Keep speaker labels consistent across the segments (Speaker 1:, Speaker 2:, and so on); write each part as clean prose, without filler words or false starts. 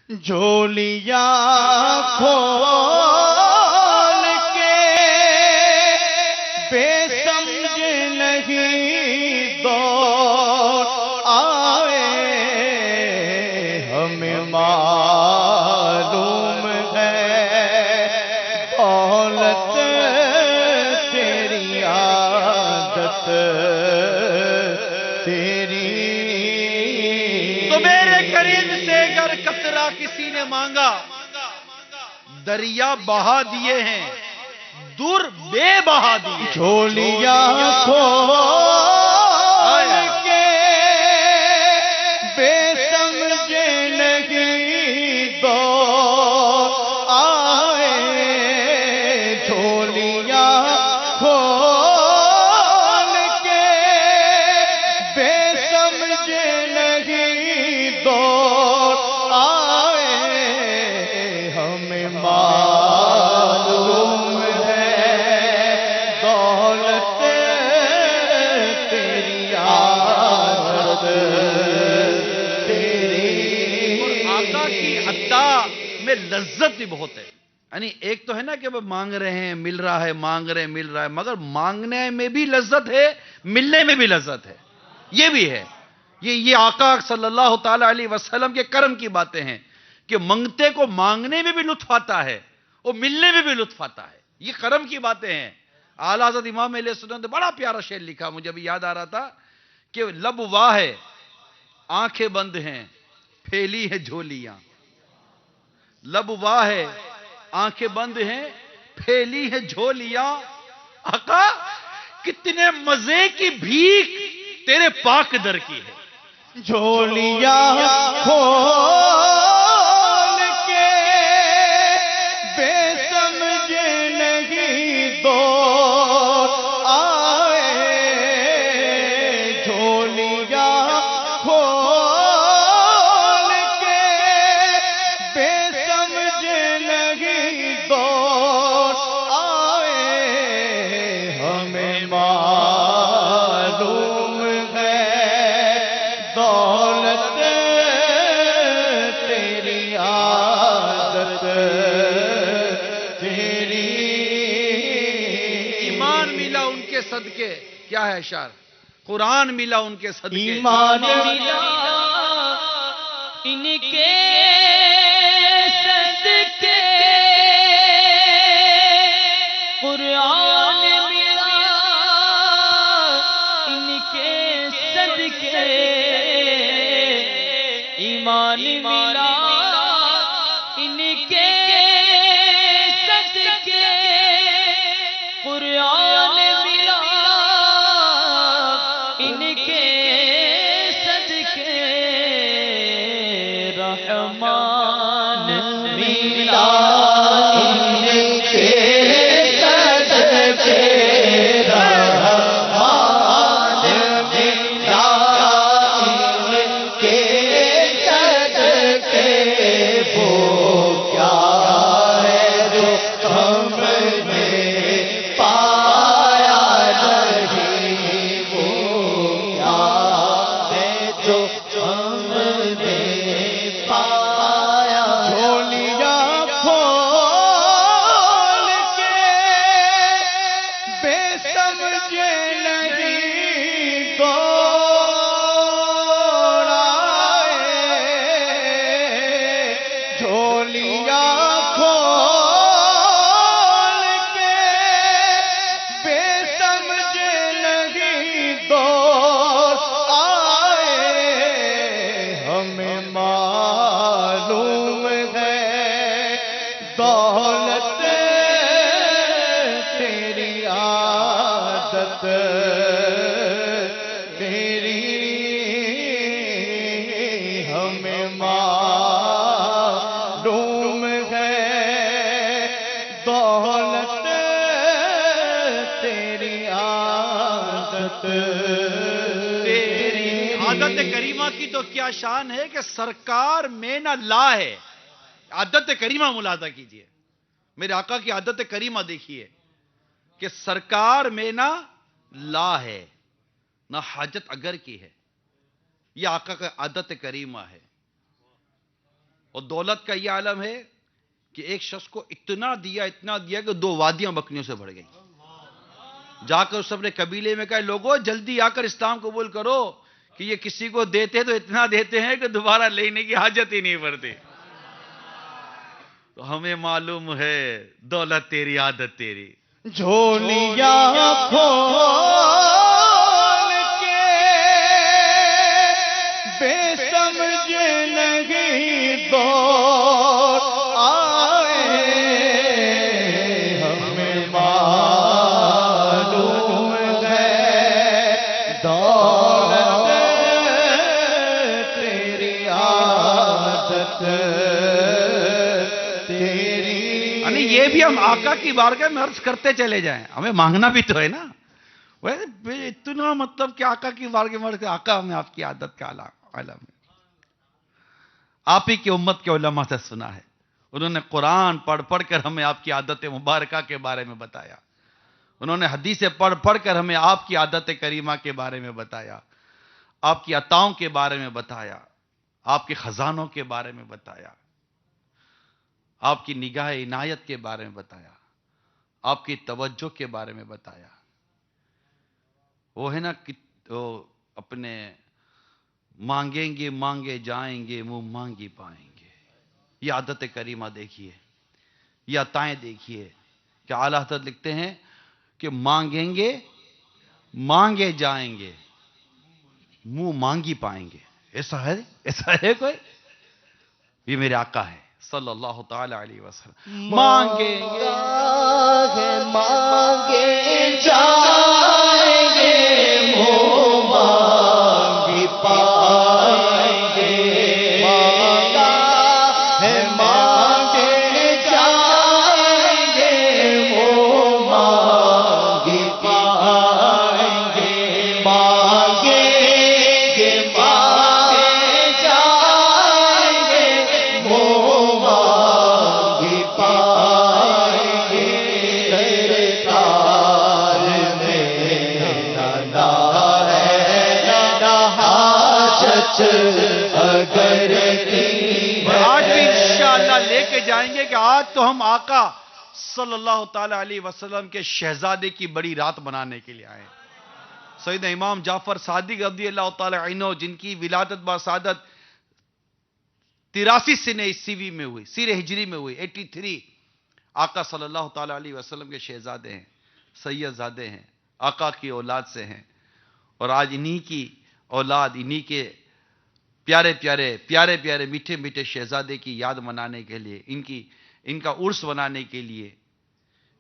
Speaker 1: جھولیاں کھول کے بے سمجھ نہیں دوڑ آئے، ہمیں معلوم ہے دولت تیری عادت تیری۔
Speaker 2: تو میرے قریب سے اگر قطرہ کسی نے مانگا، دریا بہا دیے ہیں، دور بے بہا دیے۔
Speaker 1: جھولیاں کھول کے بے سمجھ نہیں دوڑ آئے، جھولیاں کھول کے بے سمجھ نہیں دوڑ آئے، ہمیں معلوم ہے دولت تیری عادت تیری۔
Speaker 2: آقا کی عطا میں لذت بھی بہت ہے، یعنی ایک تو ہے نا کہ وہ مانگ رہے ہیں مل رہا ہے، مانگ رہے ہیں مل رہا ہے، مگر مانگنے میں بھی لذت ہے، ملنے میں بھی لذت ہے، یہ بھی ہے۔ یہ آقا صلی اللہ تعالی علیہ وسلم کے کرم کی باتیں ہیں کہ منگتے کو مانگنے میں بھی لطف آتا ہے اور ملنے میں بھی لطف آتا ہے، یہ کرم کی باتیں ہیں۔ اعلیٰ حضرت امام علیہ السلام نے بڑا پیارا شعر لکھا، مجھے ابھی یاد آ رہا تھا کہ لب واہ ہے آنکھیں بند ہیں پھیلی ہے جھولیاں، لب واہ ہے آنکھیں بند ہیں پھیلی ہے جھولیاں، آقا کتنے مزے کی بھیک تیرے پاک در کی ہے۔
Speaker 1: جھولیاں کھول کے بے سمجھ نہیں دوڑ آئے، جھولیاں کھول کے بے سمجھ نہیں دوڑ آئے، ہمیں معلوم ہے دولت تیری عادت تیری۔
Speaker 2: ایمان ملا ان کے صدقے، کیا ہے اشعار، قرآن ملا ان کے صدقے،
Speaker 1: ایمان
Speaker 3: ملا ان کے صدقے، قرآن ملا ان کے صدقے، ایمان ملا ان کے صدقے، قرآن ملا ان کے صدقے، رحمان ملا
Speaker 1: ان کے صدقے، رحمان ملا ان کے صدقے، وہ کیا ہے جو ہم نے پایا نہیں، وہ کیا ہے جو ہم نے پایا۔ جھولیاں کھول کے بے سمجھ نہیں دوڑ آئے، جھولیاں کھول کے بے سمجھ نہیں دوڑ آئے، ہمیں معلوم ہے دولت تیری عادت تیری، ہمیں معلوم ہے دولت تیری عادت تیری۔
Speaker 2: عادت کریمہ کی تو کیا شان ہے کہ سرکار میں نہ لا ہے، عادت کریمہ ملاحظہ کیجئے، میرے آقا کی عادت کریمہ دیکھیے کہ سرکار میں نہ لا ہے نہ حاجت اگر کی ہے، یہ آقا کا عادت کریمہ ہے۔ اور دولت کا یہ عالم ہے کہ ایک شخص کو اتنا دیا کہ 2 وادیاں بکریوں سے بڑھ گئیں. جا کر اس اپنے قبیلے میں کہا لوگوں جلدی آ کر اسلام قبول کرو کہ یہ کسی کو دیتے تو اتنا دیتے ہیں کہ دوبارہ لینے کی حاجت ہی نہیں پڑتی. تو ہمیں معلوم ہے دولت تیری عادت تیری.
Speaker 1: جھولیاں کھول کے بے سمجھ نہیں دوڑ آئے ہمیں معلوم ہے دولت تیری عادت تیری.
Speaker 2: یعنی یہ بھی ہم آقا کی بارگاہ میں عرض کرتے چلے جائیں, ہمیں مانگنا بھی تو ہے نا. اتنا مطلب کہ آقا کی بارگاہ میں عرض کریں آقا ہمیں آپ کی عادت کا عالم ہے. آپ ہی کی امت کے علماء سے سنا ہے, انہوں نے قرآن پڑھ پڑھ کر ہمیں آپ کی عادت مبارکہ کے بارے میں بتایا. انہوں نے حدیثیں پڑھ پڑھ کر ہمیں آپ کی عادت کریمہ کے بارے میں بتایا, آپ کی عطاؤں کے بارے میں بتایا, آپ کے خزانوں کے بارے میں بتایا, آپ کی نگاہ عنایت کے بارے میں بتایا, آپ کی توجہ کے بارے میں بتایا. وہ ہے نا کہ اپنے مانگیں گے مانگے جائیں گے منہ مانگی پائیں گے. یہ عادت کریمہ دیکھیے, یہ عطائیں دیکھیے کہ اعلیٰ حضرت لکھتے ہیں کہ مانگیں گے مانگے جائیں گے منہ مانگی پائیں گے. ایسا ہے کوئی؟ یہ میرے آقا ہے صلی اللہ تعالی علیہ وسلم. مانگیں گے
Speaker 1: مانگے جائیں گے منہ مانگی پائیں گے. مانگا ہے مانگے جائیں گے منہ مانگی پائیں گے. مانگیں گے مانگے جائیں گے منہ مانگی پائیں گے. سرکار میں نہ ہے نہ حاجت اگر کی ہے.
Speaker 2: آج بھی انشاءاللہ لے کے جائیں گے کہ آج تو ہم آقا صلی اللہ تعالی علیہ وسلم کے شہزادے کی بڑی رات منانے کے لیے آئے ہیں. سیدنا امام جعفر صادق رضی اللہ تعالی عنہ جن کی ولادت باسعادت 83 سنہ عیسوی میں ہوئی, سیر ہجری میں ہوئی 83. آقا صلی اللہ تعالی علیہ وسلم کے شہزادے ہیں, سید زادے ہیں, آقا کی اولاد سے ہیں. اور آج انہی کی اولاد, انہی کے پیارے پیارے میٹھے میٹھے شہزادے کی یاد منانے کے لیے, ان کا عرس منانے کے لیے,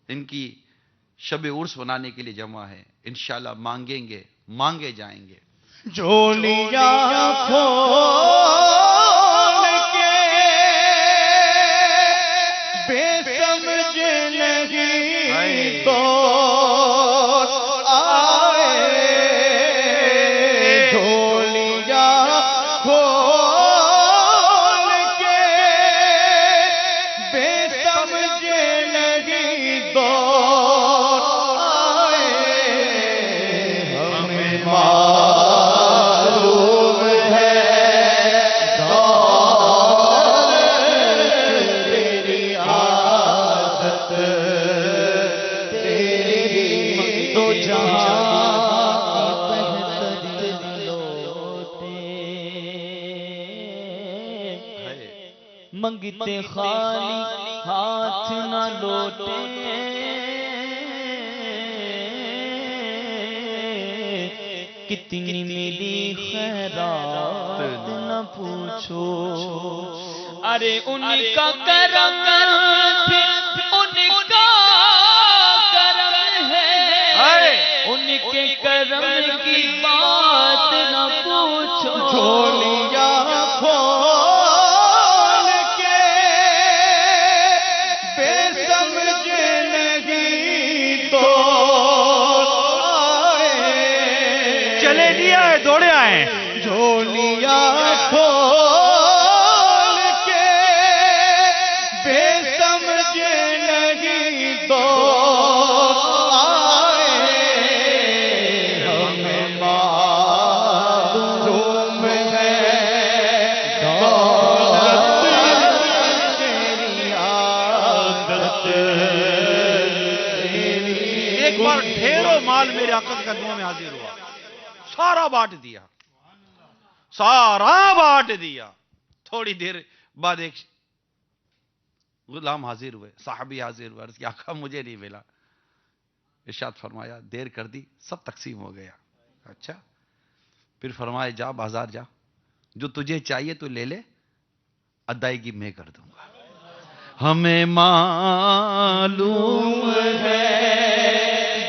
Speaker 2: ان کی شب عرس منانے کے لیے جمع ہے. انشاءاللہ مانگیں گے مانگے جائیں گے.
Speaker 1: جھولیاں کھول کے بے سمجھ نہیں دوڑ آئے. جھولیاں کھول کے بے سمجھ نہیں دوڑ آئے. ہمیں معلوم ہے دولت تیری عادت تیری. دو جہاں
Speaker 3: منگتے خالی ہاتھ نہ لوٹے, کتنی ملی خیرات نہ پوچھو. ارے ان کا کرم پھر ان کا کرم ہے, ان کے کرم کی بات نہ پوچھو.
Speaker 1: جھولیاں کھول کے بے سمجھ نہیں دوڑ آئے.
Speaker 2: چلے دیا ہے دوڑے آئے.
Speaker 1: جھولیاں کھول کے بے سمجھ نہیں دوڑ آئے. ہمیں معلوم ہے دولت
Speaker 2: اور ڈھیروں مال میرے آقا کے قدموں میں حاضر ہوا، سارا بانٹ دیا، سارا بانٹ دیا۔ تھوڑی دیر بعد ایک غلام حاضر ہوئے، صحابی حاضر ہوئے، عرض کیا آقا مجھے نہیں ملا۔ ارشاد فرمایا دیر کر دی، سب تقسیم ہو گیا۔ اچھا، پھر فرمایا جا بازار جا، جو تجھے چاہیے تو لے لے، ادائیگی میں کر دوں گا۔ ہمیں معلوم ہے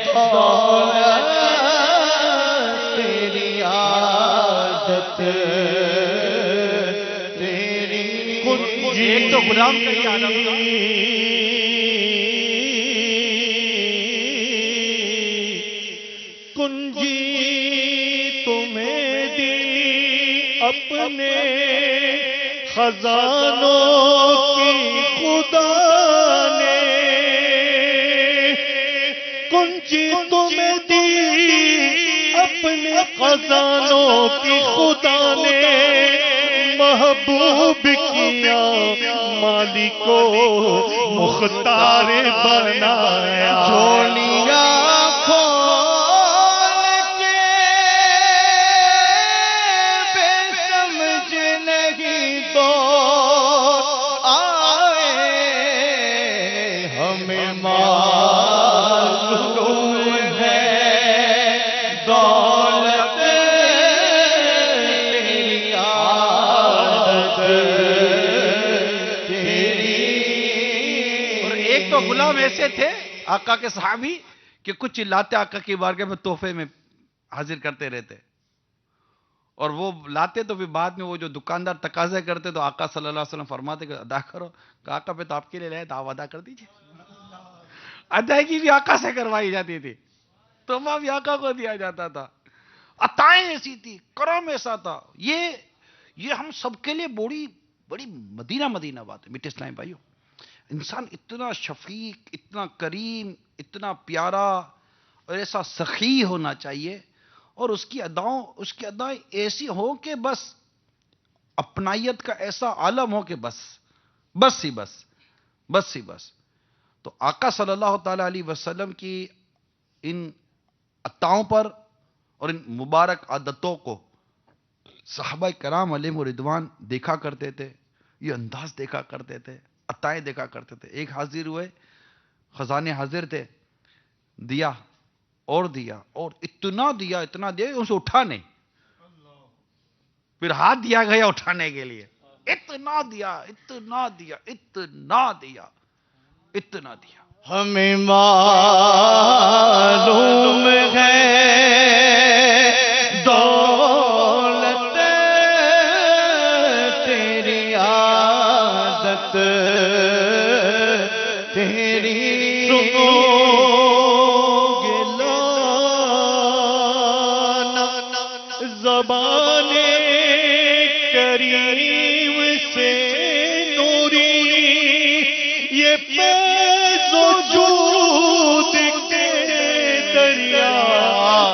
Speaker 1: دولت تیری عادت تیری
Speaker 2: ایک تو غلام کا ہی عالم تھا۔
Speaker 1: کنجی تمہیں دی اپنے خزانوں کی خدا نے، کنجی تمہیں دی اپنے خزانوں کی خدا نے، محبوب کیا مالک کو مختار بنایا، جھولیاں کھول کے بے سمجھ نہیں تو آئے، ہمیں معلوم ہے دولت تیری عادت تیری۔
Speaker 2: اور ایک تو غلام ایسے تھے آقا کے صحابی کہ کچھ لاتے آقا کی بارگاہ میں تحفے میں حاضر کرتے رہتے، اور وہ لاتے تو پھر بعد میں وہ جو دکاندار تقاضے کرتے تو آقا صلی اللہ علیہ وسلم فرماتے کہ ادا کرو، کہ آقا پہ تو آپ کے لیے لائے تو آپ ادا کر دیجئے۔ ادائیگی بھی آقا سے کروائی جاتی تھی، تحفہ بھی آقا کو دیا جاتا تھا، عطائیں ایسی تھی، کرم ایسا تھا۔ یہ ہم سب کے لیے بڑی مدینہ بات ہے میٹھے اسلام بھائیوں۔ انسان اتنا شفیق، اتنا کریم، اتنا پیارا اور ایسا سخی ہونا چاہیے، اور اس کی ادائیں ایسی ہوں کہ بس اپنائیت کا ایسا عالم ہو کہ بس ہی بس۔ تو آقا صلی اللہ تعالی علیہ وسلم کی ان عطاؤں پر اور ان مبارک عادتوں کو صحابہ کرام علیہم رضوان دیکھا کرتے تھے، یہ انداز دیکھا کرتے تھے، عطائیں دیکھا کرتے تھے۔ ایک حاضر ہوئے، خزانے حاضر تھے، دیا اور اتنا دیا اسے اٹھا نہیں، پھر ہاتھ دیا گیا اٹھانے کے لیے، اتنا دیا۔
Speaker 1: ہمیں معلوم ہے دولت تیری عادت تیری، زبان کریم سے نوری یہ فیض و جود کے دریا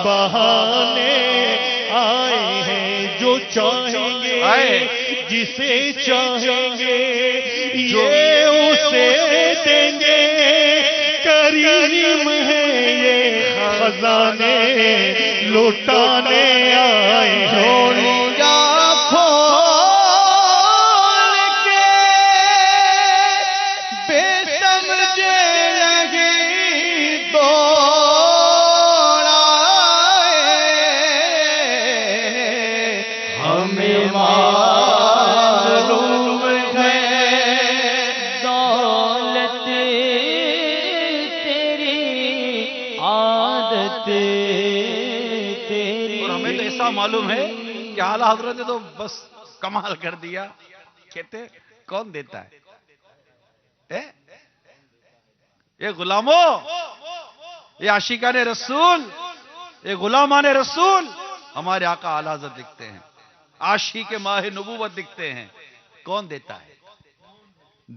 Speaker 1: بہانے آئے ہیں، جو چاہیں گے جسے چاہیں گے یہ اسے دیں گے، کریم ہے یہ خزانے لوٹانے آئے ہیں۔ جھولیاں کھول کے بے سمجھ نہیں دوڑائے، ہمیں معلوم ہے
Speaker 3: دولت تیری عادت تیری۔
Speaker 2: اور ہمیں تو ایسا معلوم ہے کہ اعلیٰ حضرت نے تو بس کمال کر دیا، کہتے کون دیتا ہے؟ یہ غلاموں، یہ عاشقان رسول، یہ غلامان رسول ہمارے آقا اعلیٰ حضرت دکھتے ہیں، عاشق ماہ نبوت دکھتے ہیں۔ کون دیتا ہے؟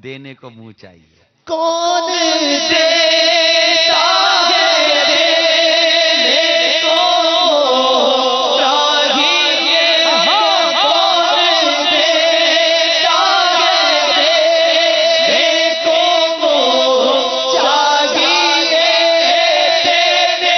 Speaker 2: دینے کو منہ چاہیے۔
Speaker 1: کون دیتا ہے دینے کو چاہیے، کون دیتا ہے دینے کو چاہیے، دینے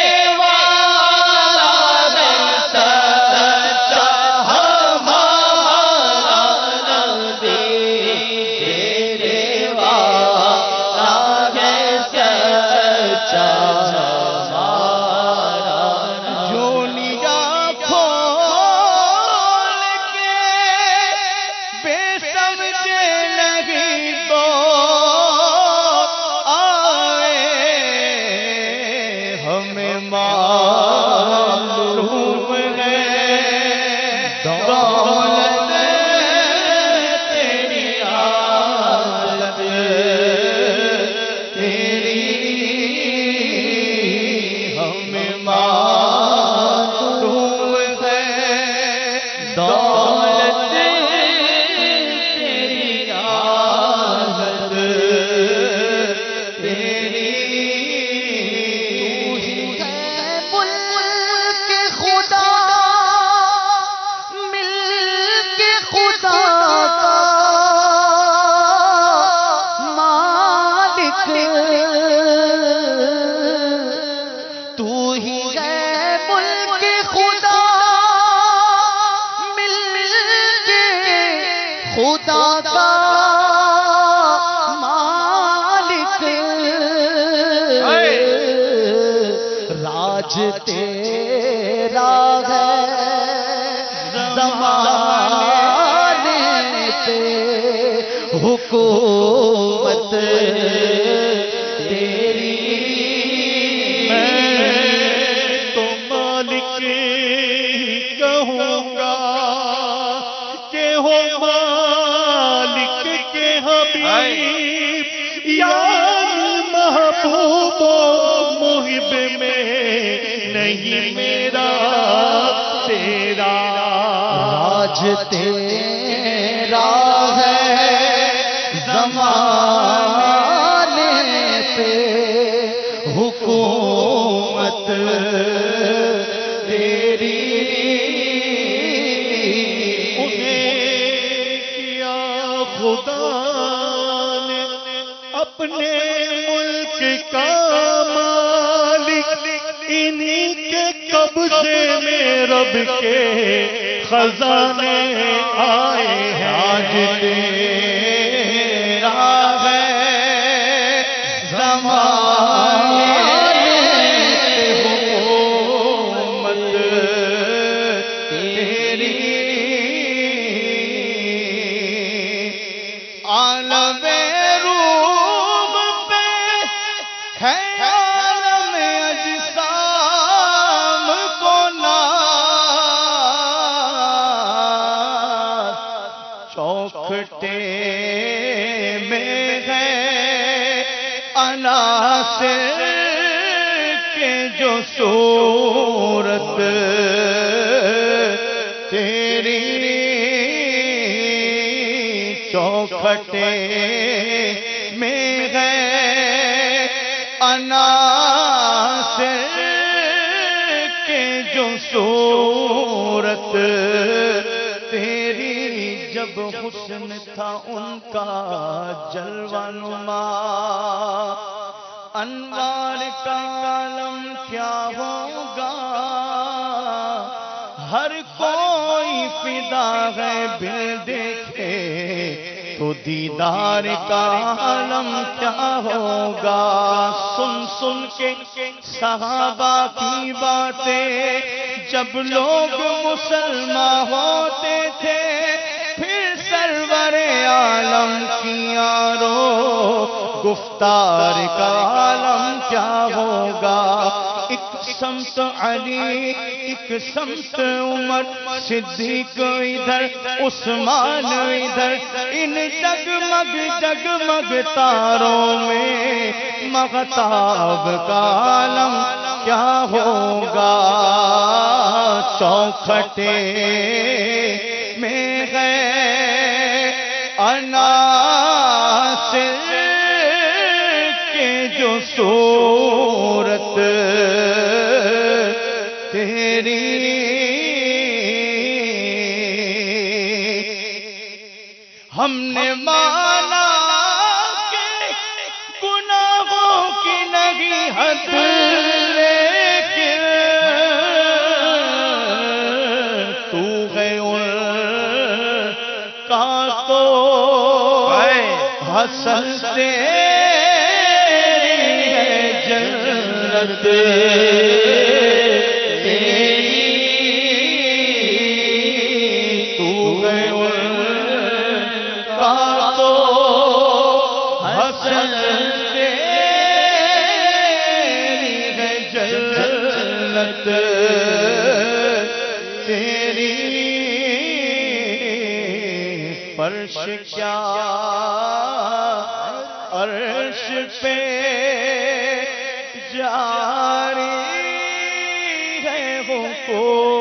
Speaker 1: کا مالک راج تیرا ہے زمانے پہ حکومت تیری
Speaker 3: تو مالک کہوں گا کہ ہو مالک کے حبیب یار محبوب و محب میں نہیں میرا تیرا
Speaker 1: راج تیرا ہے زمانے پہ حکومت تیری
Speaker 3: انہیں کیا خدا نے اپنے ملک کا مالک انہی کے قبضے میں رب کے خزانے آئے ہیں
Speaker 1: راج تیرا ہے زمانے پہ حکومت تیری عالم روح پہ ہے عالم اجسام کو ناز چوکھٹے میں ہے عناصر کے جو صورت تیری چوکھٹے میں ہے عناصر کے جو صورت تیری جب حسن تھا ان کا جلوہ نما انوار کا عالم کیا ہوگا ہر کوئی فدا ہے بل دیکھے تو دیدار کا عالم کیا ہوگا سن سن کے صحابہ کی باتیں جب لوگ مسلمان ہوتے تھے پھر سرور عالم کی یارو گفتار کا عالم کیا ہوگا ایک سمت علی ایک سمت عمر صدیق ادھر عثمان ادھر ان جگمگ جگمگ تاروں میں مغتاب کا عالم کیا ہوگا چوکھٹے میں ہے عناصر کے جو صورت تیری ہم نے مانا کہ گناہوں کی نہیں حد لیکن تو ہے ان کا تو حسن تیری ہے جنت تیری تو ہے ان کا تو حسن تیری ہے جنت تیری فرش کیا عرش پہ جاری ہے حکومت